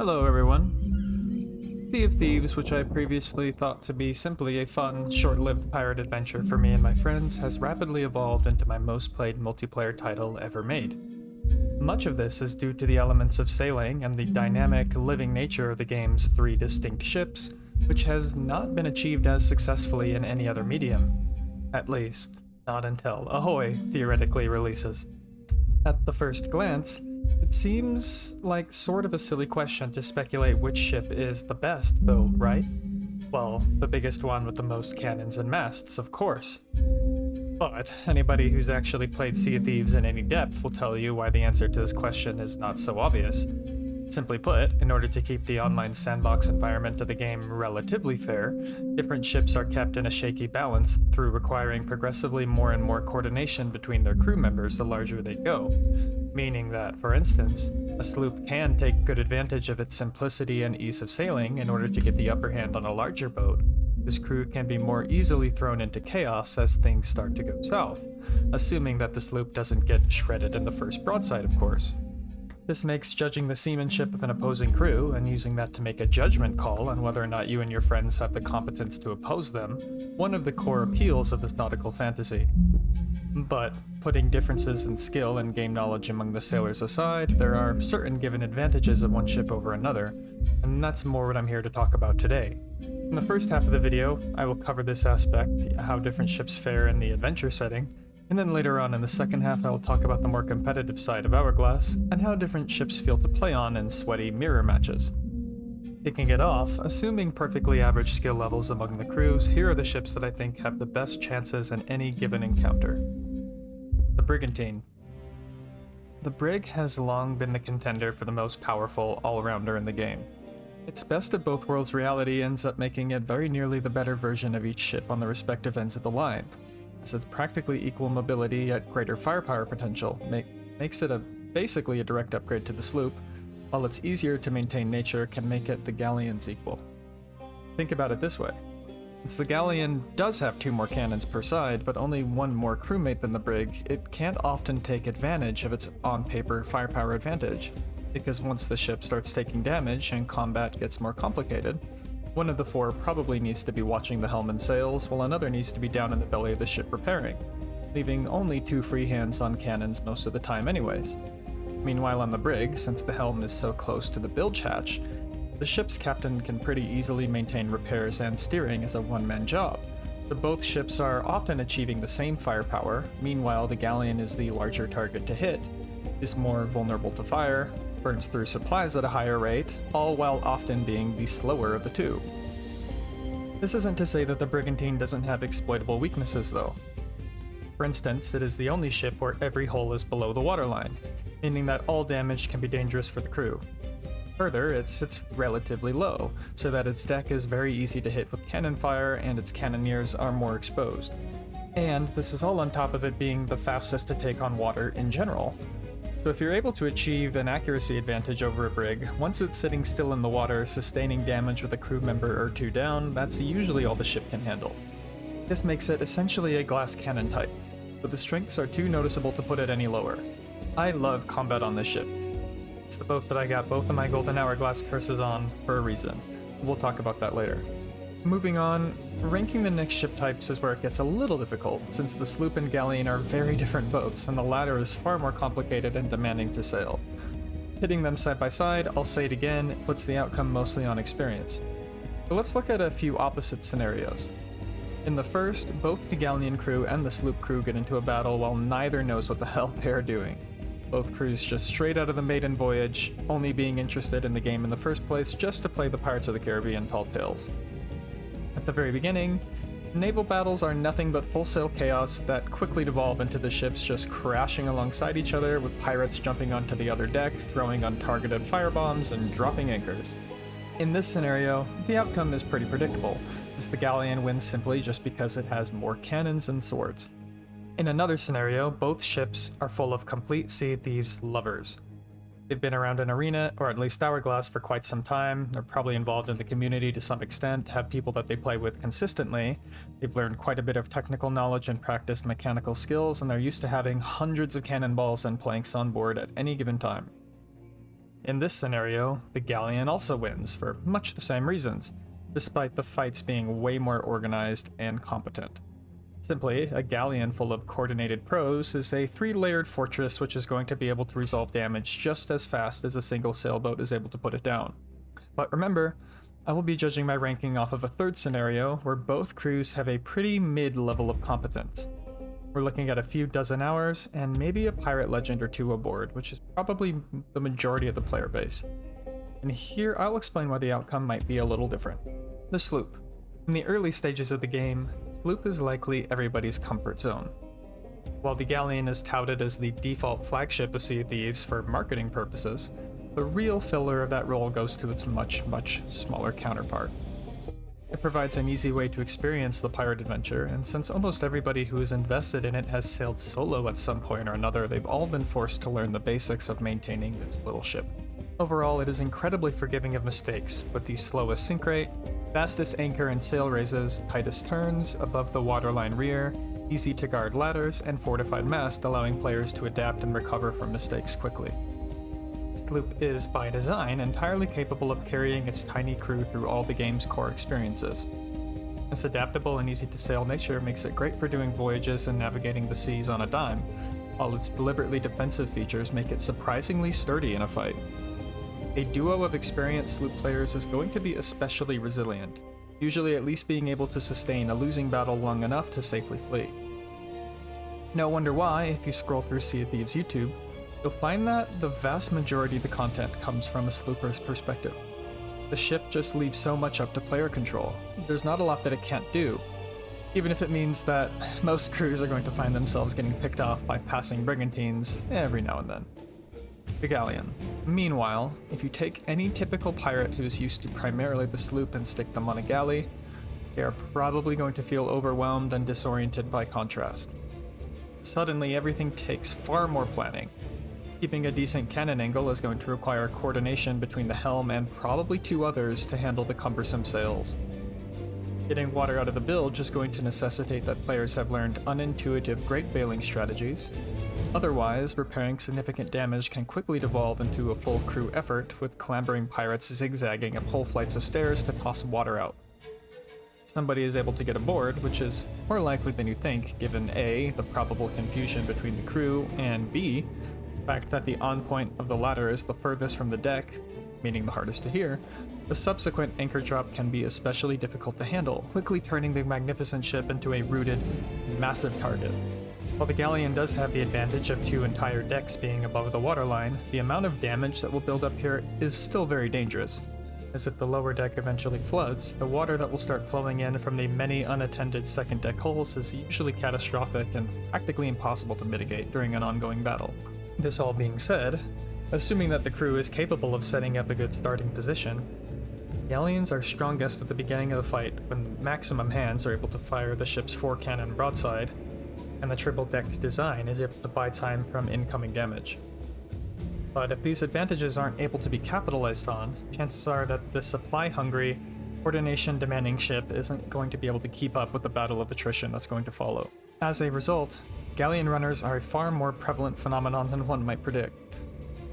Hello everyone. Sea of Thieves, which I previously thought to be simply a fun, short-lived pirate adventure for me and my friends, has rapidly evolved into my most played multiplayer title ever made. Much of this is due to the elements of sailing and the dynamic, living nature of the game's 3 distinct ships, which has not been achieved as successfully in any other medium. At least, not until Ahoy theoretically releases. At the first glance, it seems like sort of a silly question to speculate which ship is the best, though, right? Well, the biggest one with the most cannons and masts, of course. But anybody who's actually played Sea of Thieves in any depth will tell you why the answer to this question is not so obvious. Simply put, in order to keep the online sandbox environment of the game relatively fair, different ships are kept in a shaky balance through requiring progressively more and more coordination between their crew members the larger they go. Meaning that, for instance, a sloop can take good advantage of its simplicity and ease of sailing in order to get the upper hand on a larger boat, whose crew can be more easily thrown into chaos as things start to go south, assuming that the sloop doesn't get shredded in the first broadside, of course. This makes judging the seamanship of an opposing crew and using that to make a judgment call on whether or not you and your friends have the competence to oppose them one of the core appeals of this nautical fantasy. But, putting differences in skill and game knowledge among the sailors aside, there are certain given advantages of one ship over another, and that's more what I'm here to talk about today. In the first half of the video, I will cover this aspect, how different ships fare in the adventure setting, and then later on in the second half I will talk about the more competitive side of Hourglass, and how different ships feel to play on in sweaty mirror matches. Kicking it off, assuming perfectly average skill levels among the crews, here are the ships that I think have the best chances in any given encounter. The Brigantine. The Brig has long been the contender for the most powerful all-rounder in the game. Its best of both worlds reality ends up making it very nearly the better version of each ship on the respective ends of the line, as its practically equal mobility yet greater firepower potential makes it basically a direct upgrade to the Sloop, while its easier to maintain nature can make it the Gallion's equal. Think about it this way. Since the Gallion does have 2 more cannons per side, but only 1 more crewmate than the Brig, it can't often take advantage of its on-paper firepower advantage, because once the ship starts taking damage and combat gets more complicated, one of the 4 probably needs to be watching the helm and sails, while another needs to be down in the belly of the ship repairing, leaving only 2 free hands on cannons most of the time anyways. Meanwhile on the Brig, since the helm is so close to the bilge hatch, the ship's captain can pretty easily maintain repairs and steering as a one-man job, so both ships are often achieving the same firepower. Meanwhile the Gallion is the larger target to hit, is more vulnerable to fire, burns through supplies at a higher rate, all while often being the slower of the 2. This isn't to say that the Brigantine doesn't have exploitable weaknesses though. For instance, it is the only ship where every hull is below the waterline, meaning that all damage can be dangerous for the crew. Further, it sits relatively low, so that its deck is very easy to hit with cannon fire and its cannoneers are more exposed. And this is all on top of it being the fastest to take on water in general. So if you're able to achieve an accuracy advantage over a Brig, once it's sitting still in the water, sustaining damage with a crew member or 2 down, that's usually all the ship can handle. This makes it essentially a glass cannon type, but the strengths are too noticeable to put it any lower. I love combat on this ship. It's the boat that I got both of my golden hourglass curses on for a reason. We'll talk about that later. Moving on, ranking the next ship types is where it gets a little difficult, since the Sloop and Gallion are very different boats, and the latter is far more complicated and demanding to sail. Hitting them side by side, I'll say it again, puts the outcome mostly on experience. So let's look at a few opposite scenarios. In the first, both the Gallion crew and the Sloop crew get into a battle while neither knows what the hell they are doing. Both crews just straight out of the maiden voyage, only being interested in the game in the first place just to play the Pirates of the Caribbean tall tales. At the very beginning, naval battles are nothing but full-sail chaos that quickly devolve into the ships just crashing alongside each other, with pirates jumping onto the other deck, throwing untargeted firebombs, and dropping anchors. In this scenario, the outcome is pretty predictable, as the Gallion wins simply just because it has more cannons and swords. In another scenario, both ships are full of complete Sea of Thieves lovers. They've been around an arena, or at least Hourglass, for quite some time. They're probably involved in the community to some extent, have people that they play with consistently. They've learned quite a bit of technical knowledge and practiced mechanical skills, and they're used to having hundreds of cannonballs and planks on board at any given time. In this scenario, the Gallion also wins for much the same reasons, despite the fights being way more organized and competent. Simply, a Gallion full of coordinated pros is a 3-layered fortress which is going to be able to resolve damage just as fast as a single sailboat is able to put it down. But remember, I will be judging my ranking off of a third scenario where both crews have a pretty mid-level of competence. We're looking at a few dozen hours and maybe a pirate legend or two aboard, which is probably the majority of the player base. And here I'll explain why the outcome might be a little different. The Sloop. In the early stages of the game, Sloop is likely everybody's comfort zone. While the Gallion is touted as the default flagship of Sea of Thieves for marketing purposes, the real filler of that role goes to its much, much smaller counterpart. It provides an easy way to experience the pirate adventure, and since almost everybody who is invested in it has sailed solo at some point or another, they've all been forced to learn the basics of maintaining this little ship. Overall, it is incredibly forgiving of mistakes, with the slowest sink rate, fastest anchor and sail raises, tightest turns, above the waterline rear, easy to guard ladders, and fortified mast, allowing players to adapt and recover from mistakes quickly. Sloop is, by design, entirely capable of carrying its tiny crew through all the game's core experiences. Its adaptable and easy-to-sail nature makes it great for doing voyages and navigating the seas on a dime, while its deliberately defensive features make it surprisingly sturdy in a fight. A duo of experienced Sloop players is going to be especially resilient, usually at least being able to sustain a losing battle long enough to safely flee. No wonder why, if you scroll through Sea of Thieves YouTube, you'll find that the vast majority of the content comes from a slooper's perspective. The ship just leaves so much up to player control. There's not a lot that it can't do, even if it means that most crews are going to find themselves getting picked off by passing Brigantines every now and then. The Gallion. Meanwhile, if you take any typical pirate who is used to primarily the sloop and stick them on a galley, they are probably going to feel overwhelmed and disoriented by contrast. Suddenly, everything takes far more planning. Keeping a decent cannon angle is going to require coordination between the helm and probably 2 others to handle the cumbersome sails. Getting water out of the bilge is going to necessitate that players have learned unintuitive great bailing strategies. Otherwise, repairing significant damage can quickly devolve into a full crew effort, with clambering pirates zigzagging up whole flights of stairs to toss water out. Somebody is able to get aboard, which is more likely than you think, given A, the probable confusion between the crew, and B, the fact that the on point of the ladder is the furthest from the deck, meaning the hardest to hear. The subsequent anchor drop can be especially difficult to handle, quickly turning the magnificent ship into a rooted, massive target. While the Gallion does have the advantage of 2 entire decks being above the waterline, the amount of damage that will build up here is still very dangerous, as if the lower deck eventually floods, the water that will start flowing in from the many unattended second deck holes is usually catastrophic and practically impossible to mitigate during an ongoing battle. This all being said, assuming that the crew is capable of setting up a good starting position, Galleons are strongest at the beginning of the fight when maximum hands are able to fire the ship's 4-cannon broadside, and the triple-decked design is able to buy time from incoming damage. But if these advantages aren't able to be capitalized on, chances are that the supply-hungry, coordination-demanding ship isn't going to be able to keep up with the battle of attrition that's going to follow. As a result, Galleon runners are a far more prevalent phenomenon than one might predict.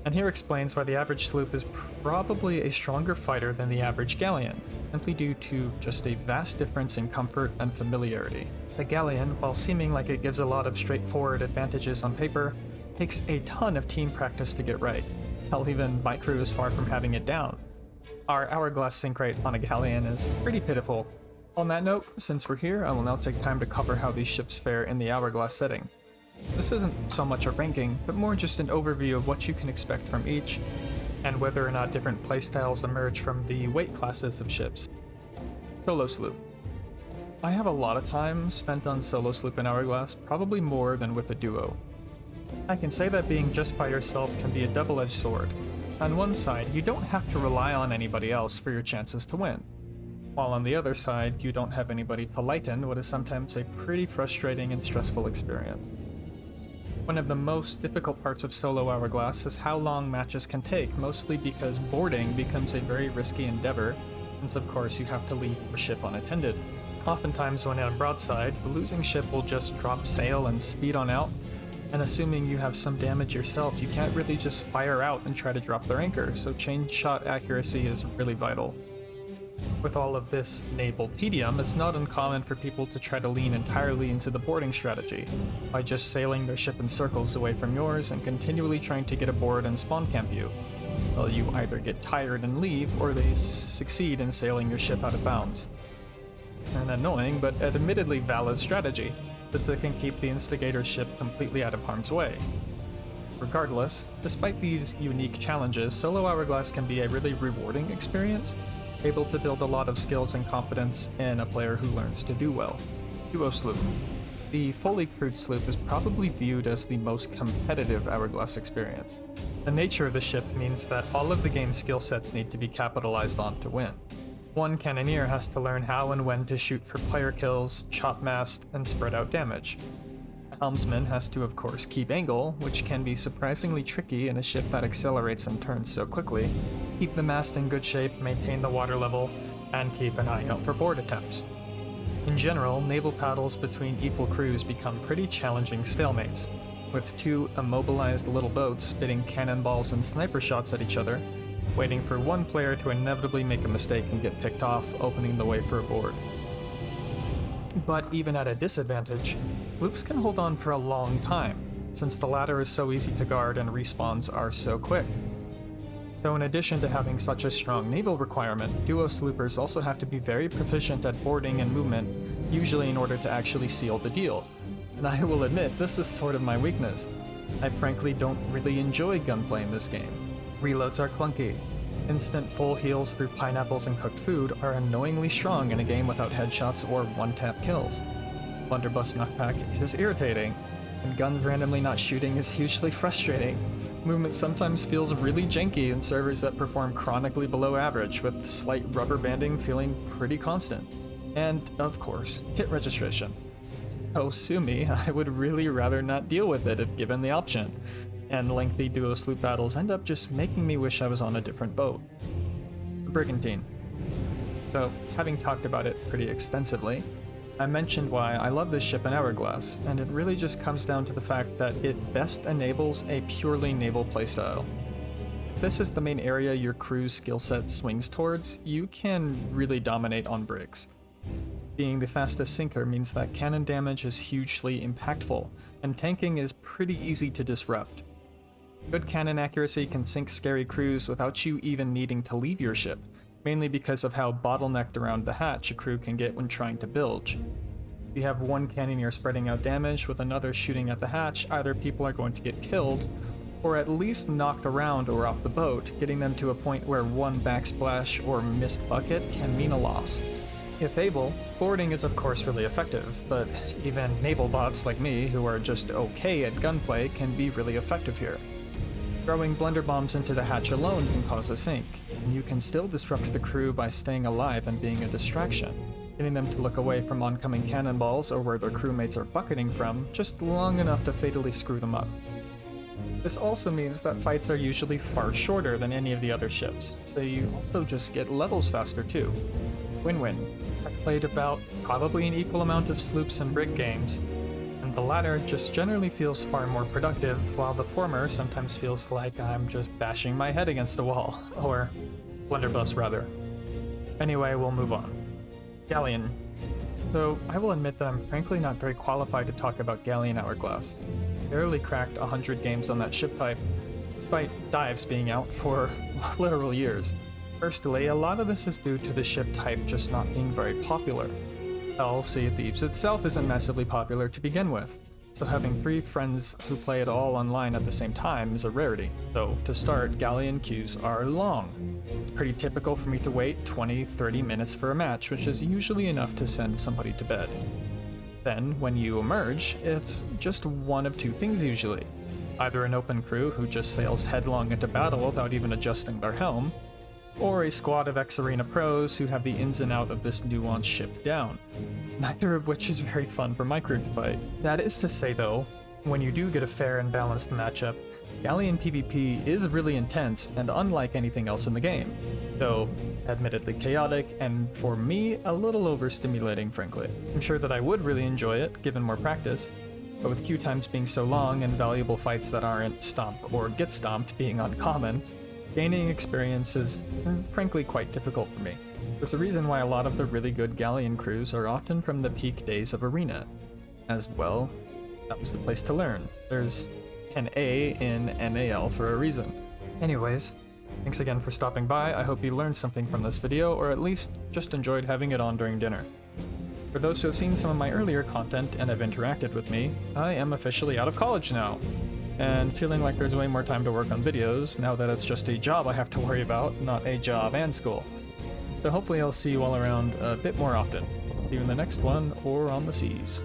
And here explains why the average sloop is probably a stronger fighter than the average Galleon, simply due to just a vast difference in comfort and familiarity. The Galleon, while seeming like it gives a lot of straightforward advantages on paper, takes a ton of team practice to get right. Hell, even my crew is far from having it down. Our Hourglass sink rate on a Galleon is pretty pitiful. On that note, since we're here, I will now take time to cover how these ships fare in the Hourglass setting. This isn't so much a ranking, but more just an overview of what you can expect from each, and whether or not different playstyles emerge from the weight classes of ships. Solo Sloop. I have a lot of time spent on Solo Sloop and Hourglass, probably more than with a duo. I can say that being just by yourself can be a double-edged sword. On one side, you don't have to rely on anybody else for your chances to win, while on the other side, you don't have anybody to lighten what is sometimes a pretty frustrating and stressful experience. One of the most difficult parts of solo Hourglass is how long matches can take, mostly because boarding becomes a very risky endeavor, since of course you have to leave your ship unattended. Oftentimes when on broadside, the losing ship will just drop sail and speed on out, And assuming you have some damage yourself, you can't really just fire out and try to drop their anchor, so chain shot accuracy is really vital. With all of this naval tedium, it's not uncommon for people to try to lean entirely into the boarding strategy, by just sailing their ship in circles away from yours and continually trying to get aboard and spawn camp you. Well, you either get tired and leave, or they succeed in sailing your ship out of bounds. An annoying, but admittedly valid strategy, that they can keep the instigator's ship completely out of harm's way. Regardless, despite these unique challenges, solo Hourglass can be a really rewarding experience, able to build a lot of skills and confidence in a player who learns to do well. Duo Sloop. The fully crewed sloop is probably viewed as the most competitive Hourglass experience. The nature of the ship means that all of the game's skill sets need to be capitalized on to win. One cannoneer has to learn how and when to shoot for player kills, chop mast, and spread out damage. A helmsman has to, of course, keep angle, which can be surprisingly tricky in a ship that accelerates and turns so quickly, keep the mast in good shape, maintain the water level, and keep an eye out for board attempts. In general, naval battles between equal crews become pretty challenging stalemates, with two immobilized little boats spitting cannonballs and sniper shots at each other, waiting for one player to inevitably make a mistake and get picked off, opening the way for a board. But even at a disadvantage, sloops can hold on for a long time, since the ladder is so easy to guard and respawns are so quick. So in addition to having such a strong naval requirement, duo sloopers also have to be very proficient at boarding and movement, usually in order to actually seal the deal. And I will admit, this is sort of my weakness. I frankly don't really enjoy gunplay in this game. Reloads are clunky. Instant full heals through pineapples and cooked food are annoyingly strong in a game without headshots or one-tap kills. Blunderbuss knockback is irritating, and guns randomly not shooting is hugely frustrating. Movement sometimes feels really janky in servers that perform chronically below average, with slight rubber banding feeling pretty constant. And, of course, hit registration. So sue me, I would really rather not deal with it if given the option, and lengthy duo sloop battles end up just making me wish I was on a different boat. Brigantine. So, having talked about it pretty extensively, I mentioned why I love this ship in Hourglass, and it really just comes down to the fact that it best enables a purely naval playstyle. If this is the main area your crew's skill set swings towards, you can really dominate on brigs. Being the fastest sinker means that cannon damage is hugely impactful, and tanking is pretty easy to disrupt. Good cannon accuracy can sink scary crews without you even needing to leave your ship, mainly because of how bottlenecked around the hatch a crew can get when trying to bilge. If you have one cannoneer spreading out damage with another shooting at the hatch, either people are going to get killed, or at least knocked around or off the boat, getting them to a point where one backsplash or missed bucket can mean a loss. If able, boarding is of course really effective, but even naval bots like me, who are just okay at gunplay, can be really effective here. Throwing blunderbombs into the hatch alone can cause a sink, and you can still disrupt the crew by staying alive and being a distraction, getting them to look away from oncoming cannonballs or where their crewmates are bucketing from, just long enough to fatally screw them up. This also means that fights are usually far shorter than any of the other ships, so you also just get levels faster too. Win-win. I've played about probably an equal amount of sloops and brig games, and the latter just generally feels far more productive, while the former sometimes feels like I'm just bashing my head against a wall, or blunderbuss rather. Anyway, we'll move on. Gallion. So, I will admit that I'm frankly not very qualified to talk about Gallion Hourglass. Barely cracked 100 games on that ship type, despite dives being out for literal years. Firstly, a lot of this is due to the ship type just not being very popular. Hell, Sea of Thieves itself isn't massively popular to begin with, so having 3 friends who play it all online at the same time is a rarity. So, to start, Gallion queues are long. It's pretty typical for me to wait 20-30 minutes for a match, which is usually enough to send somebody to bed. Then, when you emerge, it's just one of 2 things usually. Either an open crew who just sails headlong into battle without even adjusting their helm, or a squad of X-Arena pros who have the ins and out of this nuanced ship down, neither of which is very fun for my crew to fight. That is to say though, when you do get a fair and balanced matchup, Gallion PvP is really intense and unlike anything else in the game, though admittedly chaotic and, for me, a little overstimulating frankly. I'm sure that I would really enjoy it, given more practice, but with queue times being so long and valuable fights that aren't stomp or get stomped being uncommon, gaining experience is frankly quite difficult for me. There's a reason why a lot of the really good Gallion crews are often from the peak days of Arena. As well, that was the place to learn. There's an A in NAL for a reason. Anyways, thanks again for stopping by. I hope you learned something from this video, or at least just enjoyed having it on during dinner. For those who have seen some of my earlier content and have interacted with me, I am officially out of college now, and feeling like there's way more time to work on videos now that it's just a job I have to worry about, not a job and school. So hopefully I'll see you all around a bit more often. See you in the next one, or on the seas.